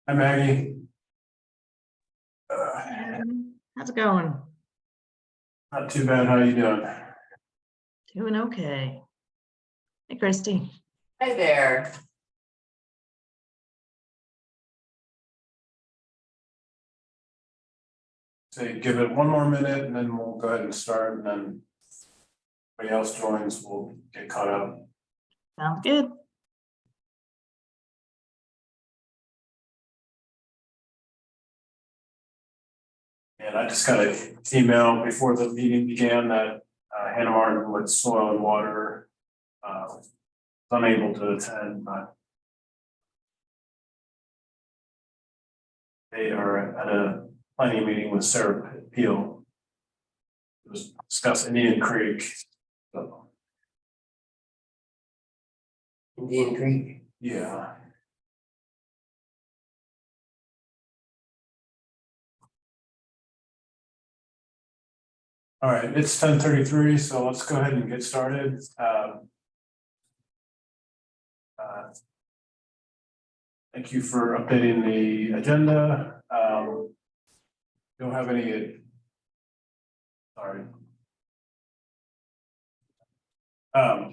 Hi, Maggie. How's it going? Not too bad. How you doing? Doing okay. Hey, Christy. Hi there. Say, give it one more minute and then we'll go ahead and start, and then anybody else joins, we'll get caught up. Sounds good. And I just got an email before the meeting began that Hannah Martin with Soil and Water was unable to attend, but they are at a planning meeting with Sarah Peel. It was discuss Indian Creek. So, Indian Creek. yeah. All right, it's 10:33, so let's go ahead and get started. Thank you for updating the agenda. Don't have any. Sorry.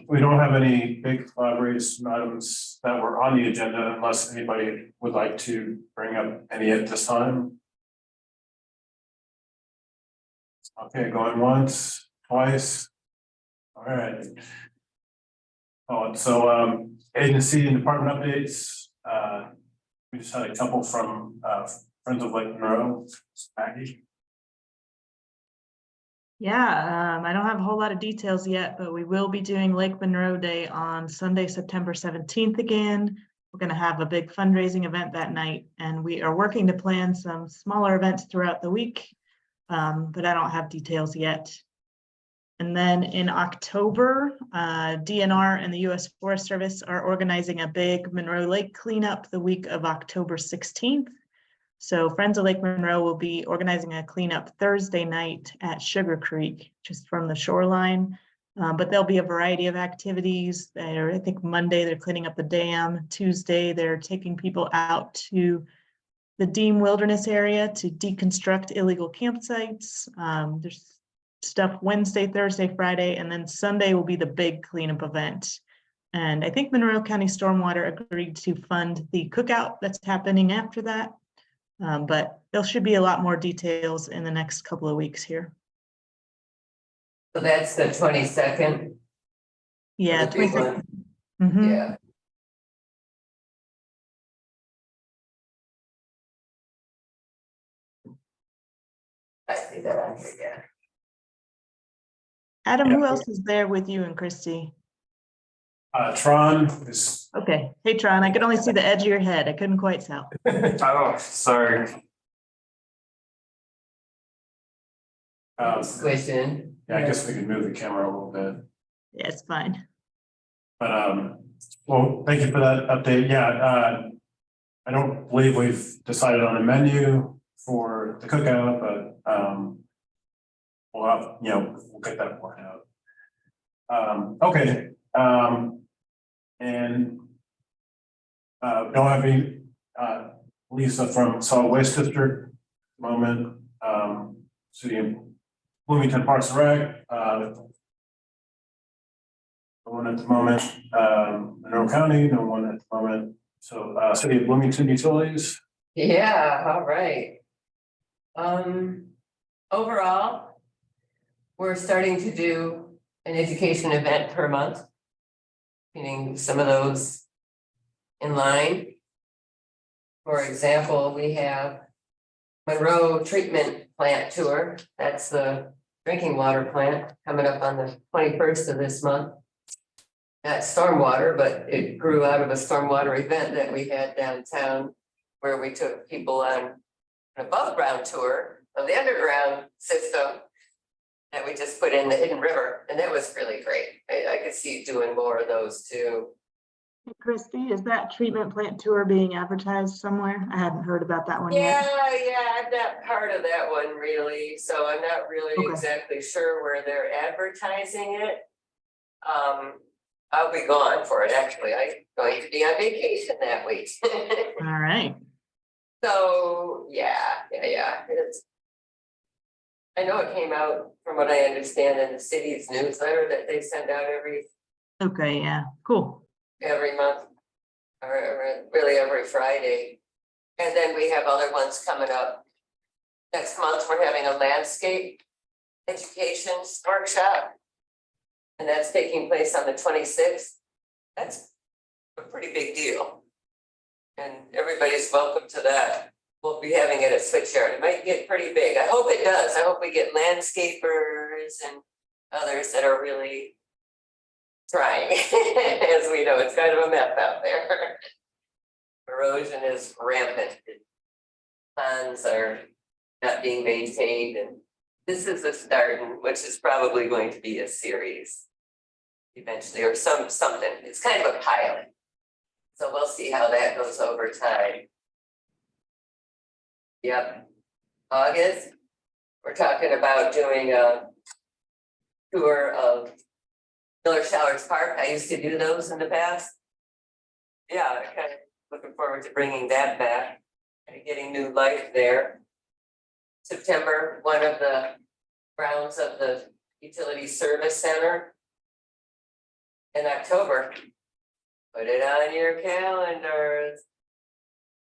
We don't have any big collaboration items that were on the agenda unless anybody would like to bring up any at this time. Okay, going once, twice. All right. Oh, so agency and department updates. We just had a couple from Friends of Lake Monroe. Maggie. Yeah, I don't have a whole lot of details yet, but we will be doing Lake Monroe Day on Sunday, September 17th again. We're going to have a big fundraising event that night, and we are working to plan some smaller events throughout the week, but I don't have details yet. And then in October, DNR and the U.S. Forest Service are organizing a big Monroe Lake cleanup the week of October 16th. So Friends of Lake Monroe will be organizing a cleanup Thursday night at Sugar Creek, just from the shoreline. But there'll be a variety of activities there. I think Monday they're cleaning up the dam. Tuesday they're taking people out to the Deem Wilderness area to deconstruct illegal campsites. There's stuff Wednesday, Thursday, Friday, and then Sunday will be the big cleanup event. And I think Monroe County Stormwater agreed to fund the cookout that's happening after that. But there should be a lot more details in the next couple of weeks here. So that's the 22nd. Yeah, The big 22nd. one. Mhm. Yeah. I see that on here, yeah. Adam, Yeah. who else is there with you and Christy? Tron is, Okay. Hey, Tron, I could only see the edge of your head. I couldn't quite tell. oh, sorry. Squishing. Yeah, I guess we could move the camera a little bit. Yeah, it's fine. But, well, thank you for that update. Yeah, I don't believe we've decided on a menu for the cookout, but, we'll have, we'll get that worked out. Okay, and, don't have any, Lisa from Solid Waste District moment, City of Bloomington Parks and Rec, no one at the moment, Monroe County, no one at the moment. So, City of Bloomington Utilities. Yeah, all right. Overall, we're starting to do an education event per month. Getting some of those in line. For example, we have Monroe Treatment Plant Tour. That's the drinking water plant coming up on the 21st of this month. That's Stormwater, but it grew out of a stormwater event that we had downtown where we took people on an above ground tour of the underground system that we just put in the hidden river. And that was really great. I could see doing more of those too. Hey, Christy, is that treatment plant tour being advertised somewhere? I hadn't heard about that one yet. Yeah, I'm not part of that one really, so I'm not really Okay. exactly sure where they're advertising it. I'll be gone for it, actually. I'm going to be on vacation that week. All right. So, yeah. I know it came out, from what I understand, in the city's newsletter that they send out Okay, yeah, cool. every month, or really every Friday. And then we have other ones coming up. Next month, we're having a landscape education workshop. And that's taking place on the 26th. That's a pretty big deal. And everybody's welcome to that. We'll be having it at Switchyard. It might get pretty big. I hope it does. I hope we get landscapers and others that are really trying. As we know, it's kind of a mess out there. Erosion is rampant. Ponds are not being maintained, and this is a start, which is probably going to be a series eventually, or something. It's kind of a pilot. So we'll see how that goes over time. Yep. August, we're talking about doing a tour of Miller Showers Park. I used to do those in the past. Yeah, kind of looking forward to bringing that back and getting new life there. September, one of the grounds of the Utility Service Center. In October, put it on your calendars.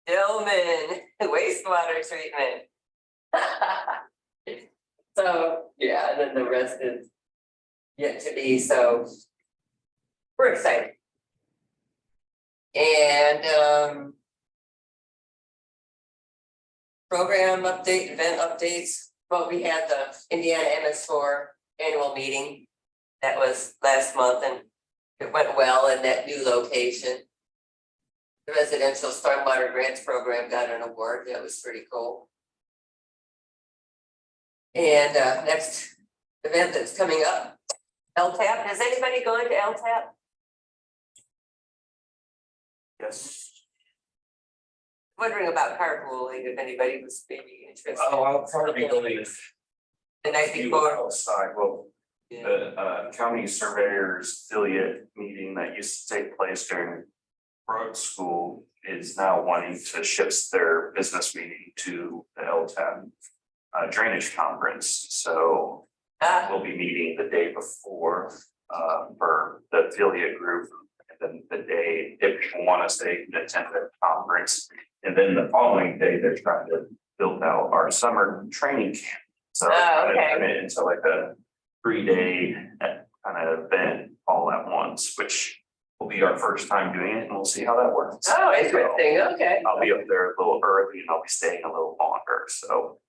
Dillman wastewater treatment. So yeah, and then the rest is yet to be. So we're excited. And program update, event updates. Well, we had the Indiana MS4 annual meeting. That was last month, and it went well in that new location. The residential stormwater grants program got an award. That was pretty cool. And next event that's coming up, LTAP. Has anybody gone to LTAP? Yes. Wondering about carpooling, if anybody was maybe interested. I'll probably go The night before. outside, well, the county surveyors affiliate meeting that used to take place during road school is now wanting to shift their business meeting to the LTAP drainage conference, so we'll be meeting the day before for the affiliate group. And then the day, if people want us, they can attend the conference. And then the following day, they're trying to build out our summer training camp. So okay. turn it into like a 3-day kind of event all at once, which will be our first time doing it, and we'll see how that works. Oh, interesting. Okay. I'll be up there a little early and I'll be staying a little longer, so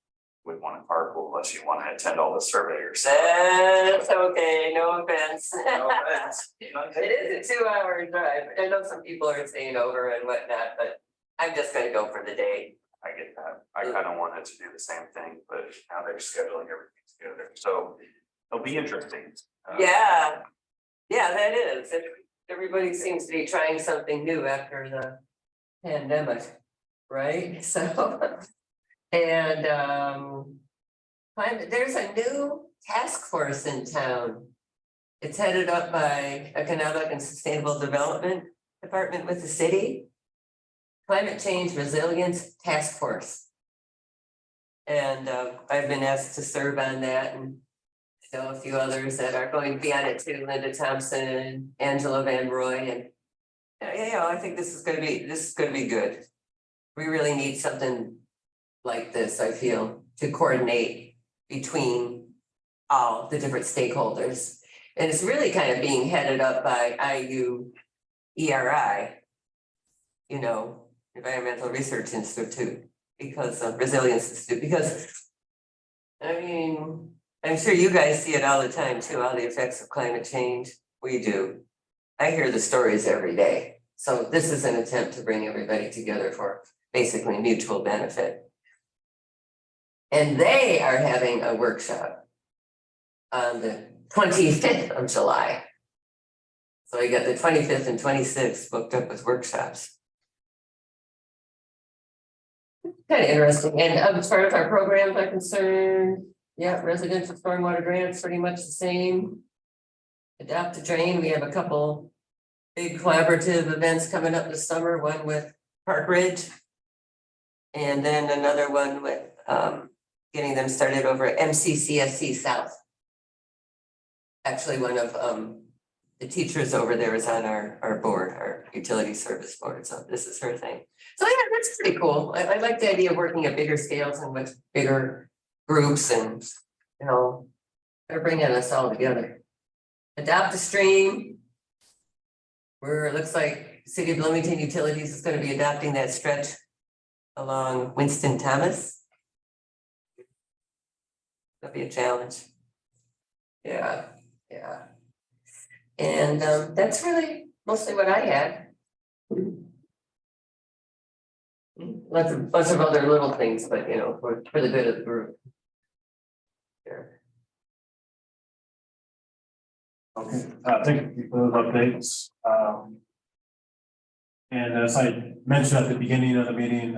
we want to carpool unless you want to attend all the surveyors. That's okay. No offense. No offense. It is a 2-hour drive. I know some people are staying over and whatnot, but I'm just gonna go for the day. I get that. I kind of wanted to do the same thing, but now they're scheduling everything together, so it'll be interesting. Yeah, that is. Everybody seems to be trying something new after the pandemic, right? So, and there's a new task force in town. It's headed up by Economic and Sustainable Development Department with the city. Climate Change Resilience Task Force. And I've been asked to serve on that, and I know a few others that are going to be on it too, Linda Thompson, Angela Van Roy, and I think this is gonna be good. We really need something like this, I feel, to coordinate between all the different stakeholders. And it's really kind of being headed up by IUERI, Environmental Research Institute, because of Resilience Institute, because I mean, I'm sure you guys see it all the time too, all the effects of climate change. We do. I hear the stories every day. So this is an attempt to bring everybody together for basically mutual benefit. And they are having a workshop on the 25th of July. So I got the 25th and 26th booked up with workshops. Kind of interesting. And as far as our programs are concerned, yeah, residential stormwater grants, pretty much the same. Adopt a Drain, we have a couple big collaborative events coming up this summer, one with Park Ridge. And then another one with getting them started over at MCCSC South. Actually, one of the teachers over there is on our board, our utility service board, so this is her thing. So yeah, that's pretty cool. I like the idea of working at bigger scales and with bigger groups, and they're bringing us all together. Adopt a Stream, where it looks like City of Bloomington Utilities is going to be adopting that stretch along Winston Thomas. That'll be a challenge. Yeah. And that's really mostly what I had. Lots of other little things, but for the good of the group. Sure. Okay, thank you for those updates. And as I mentioned at the beginning of the meeting,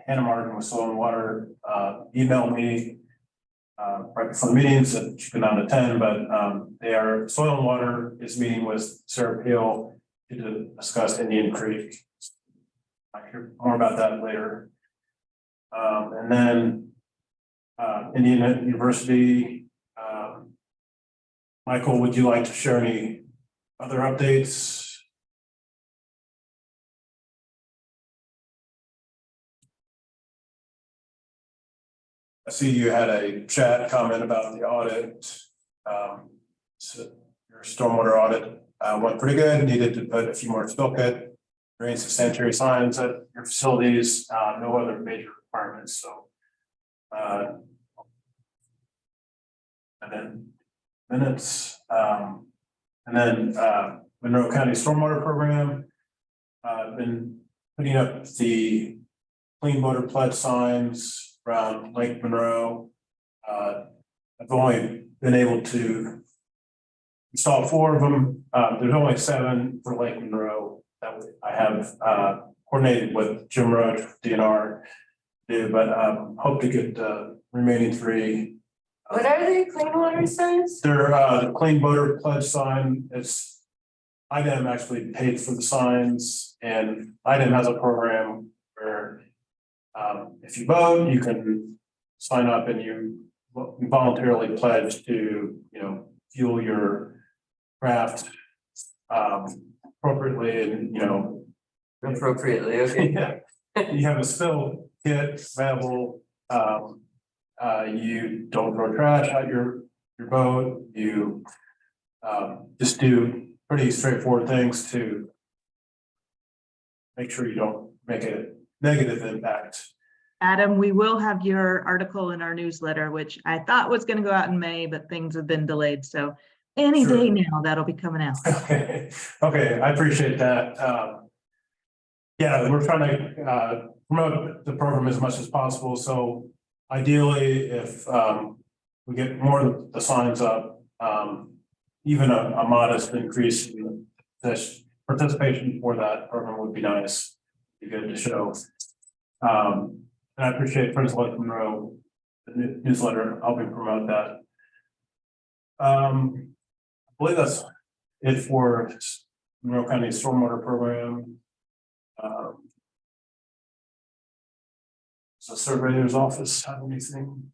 Hannah Martin with Stormwater emailed me right before the meeting, said she could not attend, but Soil and Water is meeting with Sarah Peel to discuss Indian Creek. I'll hear more about that later. And then Indiana University. Michael, would you like to share any other updates? I see you had a chat comment about the audit. So your stormwater audit went pretty good. Needed to put a few more spill kit, drains, and sanitary signs at your facilities. No other major requirements. So, and then minutes, and then Monroe County Stormwater Program. Been putting up the clean water pledge signs around Lake Monroe. I've only been able to install 4 of them. There's only 7 for Lake Monroe that I have coordinated with Jim Roach, DNR, to do, but hope to get the remaining 3. What are they, clean water signs? They're the clean water pledge sign. It's IDEM actually paid for the signs, and IDEM has a program where if you vote, you can sign up and you voluntarily pledge to, fuel your craft appropriately, and Appropriately, okay. yeah, you have a spill kit available. You don't throw trash out your boat. You just do pretty straightforward things to make sure you don't make a negative impact. Adam, we will have your article in our newsletter, which I thought was going to go out in May, but things have been delayed. So any Sure. day now, that'll be coming out. Okay, I appreciate that. Yeah, we're trying to promote the program as much as possible. So ideally, if we get more of the signs up, even a modest increase in this participation for that program would be nice. Be good to show. And I appreciate Friends of Lake Monroe, the newsletter, helping promote that. I believe that's it for Monroe County Stormwater Program. So Surveyor's Office, have anything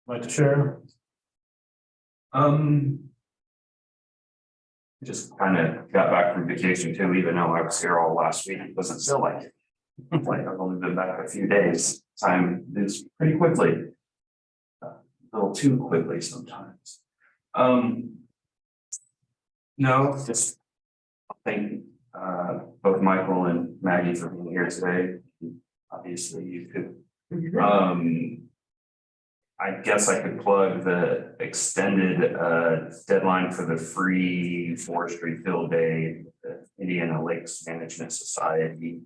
you'd like to share? Just kind of got back from vacation too, even though I was here all last week. It doesn't feel like it. Like I've only been back a few days. Time moves pretty quickly. A little too quickly sometimes. No, just thank both Michael and Maggie for being here today. Obviously, you could. I guess I could plug the extended deadline for the free forestry field day, the Indiana Lakes Management Society.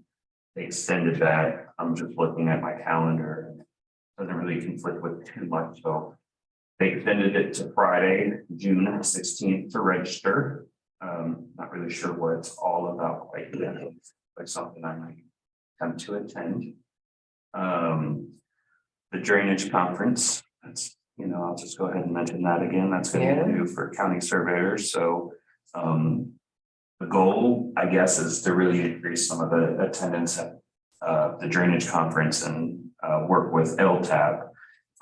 They extended that. I'm just looking at my calendar. Doesn't really conflict with too much, so they extended it to Friday, June 16th to register. Not really sure what it's all about quite yet, but something I might come to attend. The drainage conference, that's, I'll just go ahead and mention that again. That's going to be new for county surveyors. So the goal, I guess, is to really increase some of the attendance at the drainage conference and work with LTAP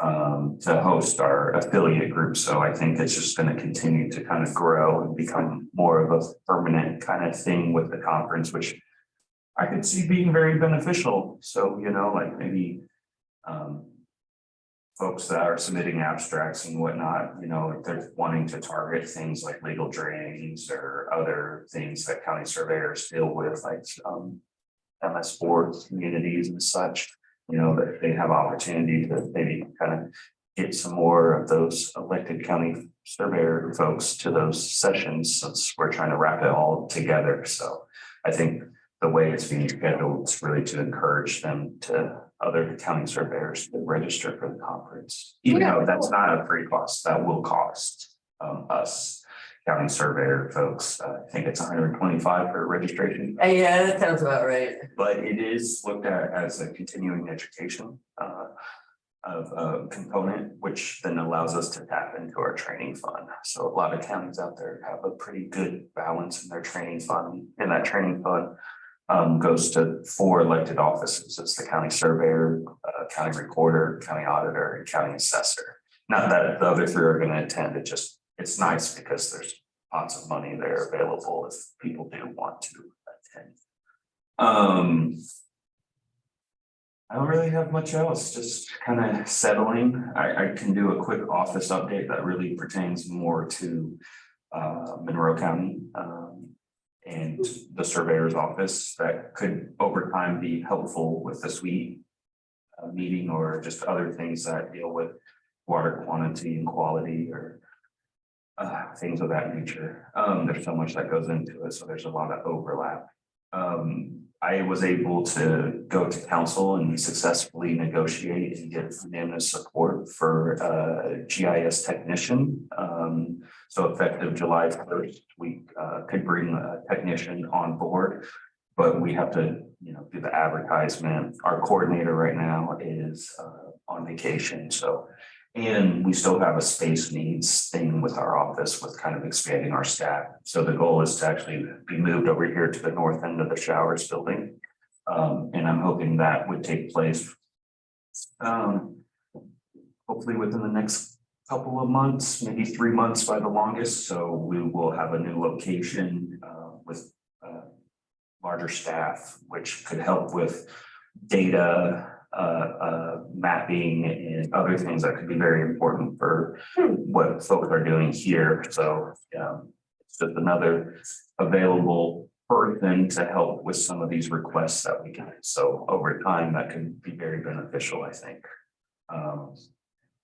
to host our affiliate group. So I think it's just going to continue to kind of grow and become more of a permanent kind of thing with the conference, which I could see being very beneficial. So, like maybe folks that are submitting abstracts and whatnot, if they're wanting to target things like legal drains or other things that county surveyors deal with, like MS4 communities and such, that they have opportunity to maybe kind of get some more of those elected county surveyor folks to those sessions, since we're trying to wrap it all together. So I think the way it's being scheduled is really to encourage them to other county surveyors to register for the conference, even though that's not a free cost. That will cost us county surveyor folks. I think it's $125 for registration. Yeah, that sounds about right. But it is looked at as a continuing education of a component, which then allows us to tap into our training fund. So a lot of counties out there have a pretty good balance in their training fund, and that training fund goes to 4 elected offices. It's the county surveyor, county recorder, county auditor, and county assessor. Not that the other 3 are going to attend. It's nice because there's lots of money there available if people do want to attend. I don't really have much else, just kind of settling. I can do a quick office update that really pertains more to Monroe County and the surveyor's office that could over time be helpful with the suite meeting or just other things that deal with water quantity and quality or things of that nature. There's so much that goes into it, so there's a lot of overlap. I was able to go to council and successfully negotiate and get unanimous support for a GIS technician. So effective July 1st, we could bring a technician on board, but we have to, do the advertisement. Our coordinator right now is on vacation, so. And we still have a space needs thing with our office with kind of expanding our staff. So the goal is to actually be moved over here to the north end of the showers building. And I'm hoping that would take place. Hopefully within the next couple of months, maybe 3 months by the longest. So we will have a new location with larger staff, which could help with data, mapping and other things that could be very important for what folks are doing here. So it's just another available person to help with some of these requests that we get. So over time, that could be very beneficial, I think.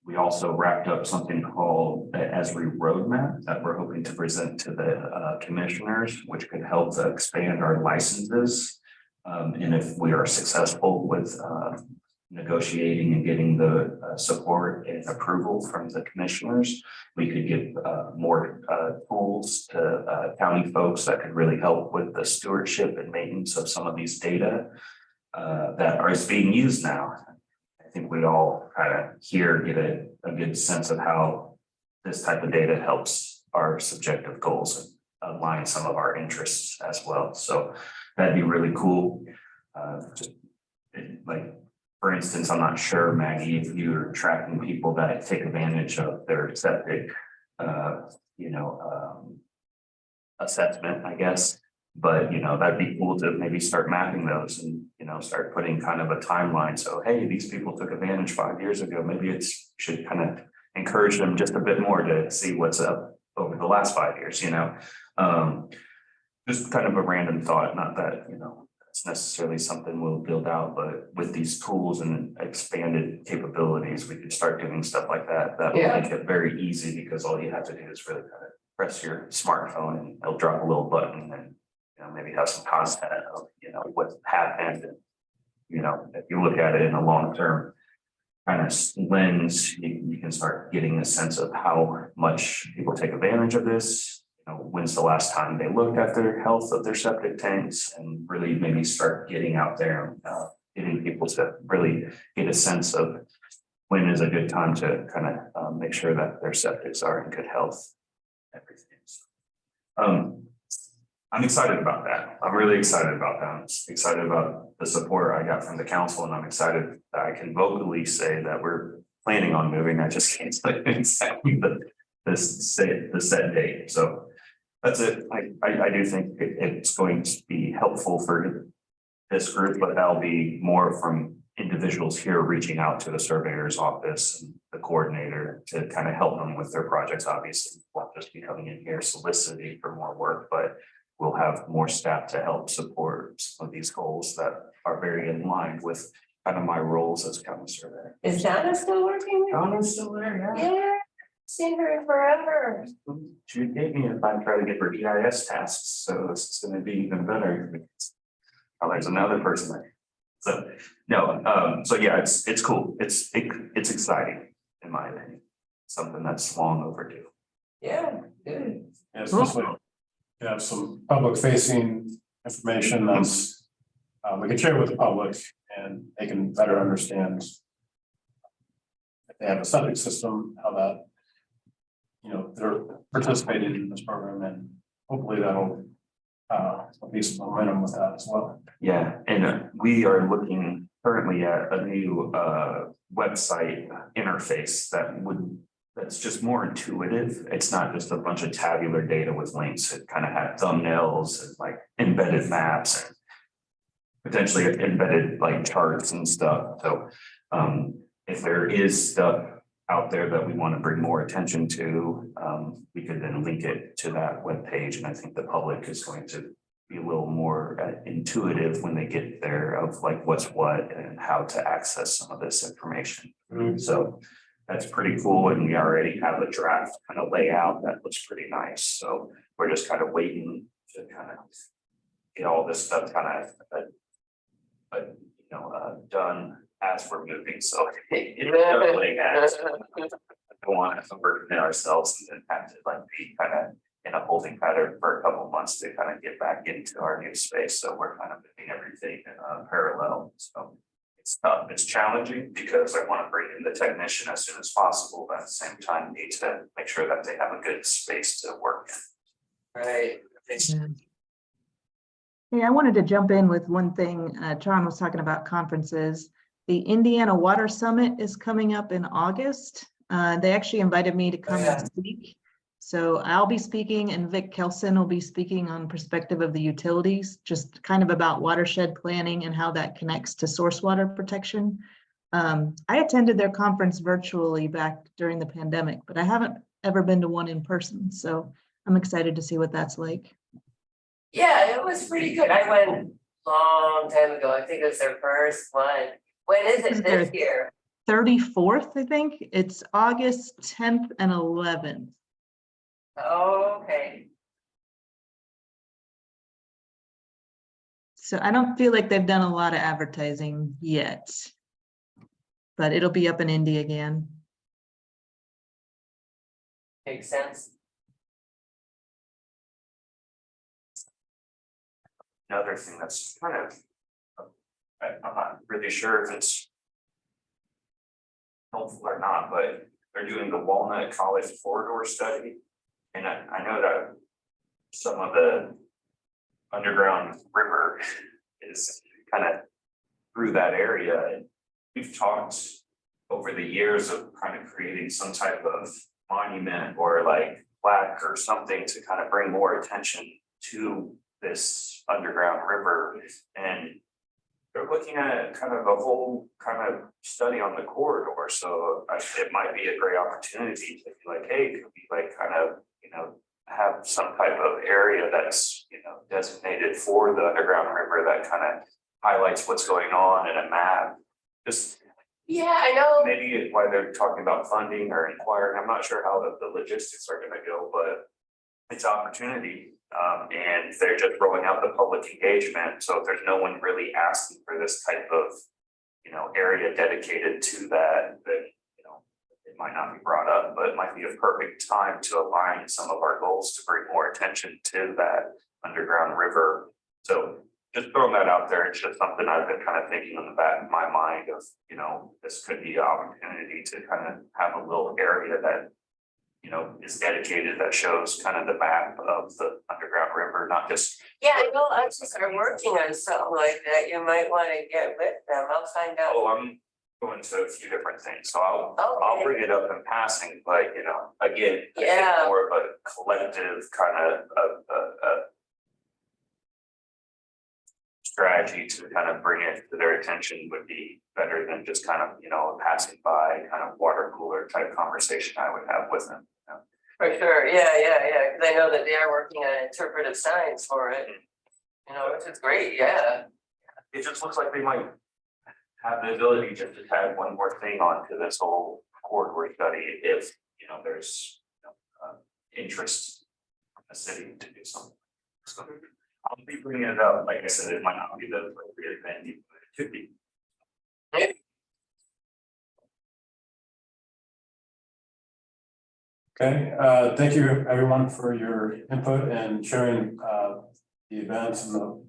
We also wrapped up something called the ESRI roadmap that we're hoping to present to the commissioners, which could help to expand our licenses. And if we are successful with negotiating and getting the support and approval from the commissioners, we could give more tools to county folks that could really help with the stewardship and maintenance of some of these data that is being used now. I think we all kind of here get a good sense of how this type of data helps our subjective goals and align some of our interests as well. So that'd be really cool. Like, for instance, I'm not sure, Maggie, if you're tracking people that take advantage of their septic, assessment, I guess. But, that'd be cool to maybe start mapping those and, start putting kind of a timeline. So, hey, these people took advantage 5 years ago. Maybe it's should kind of encourage them just a bit more to see what's up over the last 5 years, just kind of a random thought, not that, it's necessarily something we'll build out, but with these tools and expanded capabilities, we could start doing stuff like that. That will make it very easy because all you have to do is really kind of press your smartphone and it'll drop a little button and maybe have some content of what happened. And, if you look at it in a long-term kind of lens, you can start getting a sense of how much people take advantage of this. When's the last time they looked at their health of their septic tanks, and really maybe start getting out there and getting people to really get a sense of when is a good time to kind of make sure that their septics are in good health. Everything. I'm excited about that. I'm really excited about that. I'm excited about the support I got from the council, and I'm excited that I can vocally say that we're planning on moving. I just can't say exactly the set date. So that's it. I do think it's going to be helpful for this group, but that'll be more from individuals here reaching out to the surveyor's office and the coordinator to kind of help them with their projects. Obviously, won't just be coming in here soliciting for more work, but we'll have more staff to help support some of these goals that are very in line with kind of my roles as county surveyor. Is Donna still working? Donna's still there, yeah. Yeah, seen her forever. She gave me if I try to get her GIS tasks, so it's going to be even better. Oh, there's another person there. So no, so yeah, it's cool. It's exciting in my opinion. Something that's long overdue. Yeah, good. Yeah, especially you have some public facing information that's we can share with the public and they can better understand if they have a septic system, how that they're participating in this program, and hopefully that'll be some momentum with that as well. Yeah, and we are looking currently at a new website interface that's just more intuitive. It's not just a bunch of tabular data with links. It kind of had thumbnails and like embedded maps and potentially embedded like charts and stuff. So if there is stuff out there that we want to bring more attention to, we could then link it to that webpage. And I think the public is going to be a little more intuitive when they get there of like what's what and how to access some of this information. So that's pretty cool. And we already have a draft kind of layout that looks pretty nice. So we're just kind of waiting to kind of get all this stuff kind of but, done as we're moving, so it's doubling as. We want to overcommit ourselves and then have to like be kind of in a holding pattern for a couple of months to kind of get back into our new space. So we're kind of moving everything parallel. So it's tough, it's challenging because I want to bring in the technician as soon as possible, but at the same time need to make sure that they have a good space to work in. Right. Yeah. Hey, I wanted to jump in with one thing. John was talking about conferences. The Indiana Water Summit is coming up in August. They actually invited me to come and speak. So I'll be speaking and Vic Kelson will be speaking on perspective of the utilities, just kind of about watershed planning and how that connects to source water protection. I attended their conference virtually back during the pandemic, but I haven't ever been to one in person. So I'm excited to see what that's like. Yeah, it was pretty good. I went long time ago. I think it was their first one. When is it this year? 34th, I think. It's August 10th and 11th. Oh, okay. So I don't feel like they've done a lot of advertising yet, but it'll be up in Indy again. Makes sense. Another thing that's kind of, I'm not really sure if it's helpful or not, but they're doing the Walnut College corridor study. And I know that some of the underground river is kind of through that area. And we've talked over the years of kind of creating some type of monument or like plaque or something to kind of bring more attention to this underground river. And they're looking at kind of a whole kind of study on the corridor. So it might be a great opportunity to be like, hey, could we like kind of, have some type of area that's, designated for the underground river that kind of highlights what's going on in a map. Just Yeah, I know. maybe why they're talking about funding or inquiring. I'm not sure how the logistics are gonna go, but it's opportunity. And they're just rolling out the public engagement. So if there's no one really asking for this type of, area dedicated to that, then, it might not be brought up, but it might be a perfect time to align some of our goals to bring more attention to that underground river. So just throwing that out there, it's just something I've been kind of thinking in the back of my mind of, this could be an opportunity to kind of have a little area that, is dedicated, that shows kind of the map of the underground river, not just. Yeah, I know others are working on something like that. You might want to get with them. I'll find out. Oh, I'm going to a few different things, so I'll bring it up in passing, but again, I Yeah. think more of a collective kind of strategy to kind of bring it to their attention would be better than just kind of, a passing by kind of water cooler type conversation I would have with them. For sure, yeah, because I know that they are working on interpretive science for it, which is great, yeah. It just looks like they might have the ability to just add one more thing onto this whole corridor study if, there's interest from the city to do something. So I'll be bringing it up, like I said, it might not be the appropriate venue, but it could be. Okay, thank you everyone for your input and sharing the events and the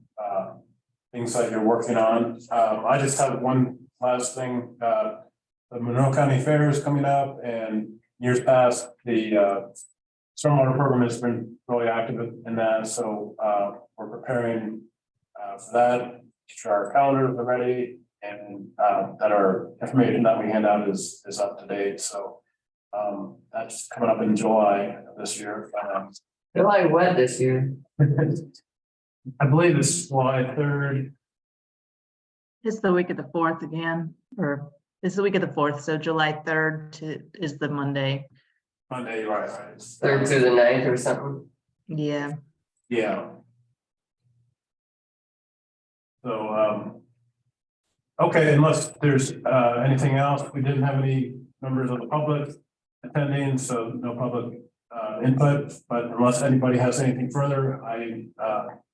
things that you're working on. I just have one last thing. The Monroe County Fair is coming up, and years past, the stormwater program has been really active in that. So we're preparing for that. Sure our calendars are ready, and that our information that we hand out is up to date. So that's coming up in July of this year. July what this year? I believe it's July 3rd. It's the week of the 4th again, or it's the week of the 4th. So July 3rd is the Monday. Monday, right. 3rd to the 9th or something. Yeah. Yeah. So, okay, unless there's anything else, we didn't have any members of the public attending, so no public input, but unless anybody has anything further, I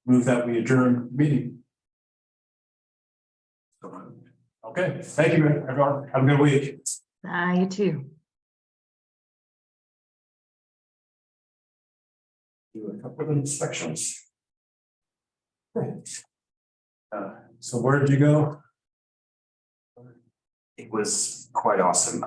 move that we adjourn the meeting. Okay, thank you, everyone. Have a good week. You too. Do a couple of inspections. So where did you go? It was quite awesome.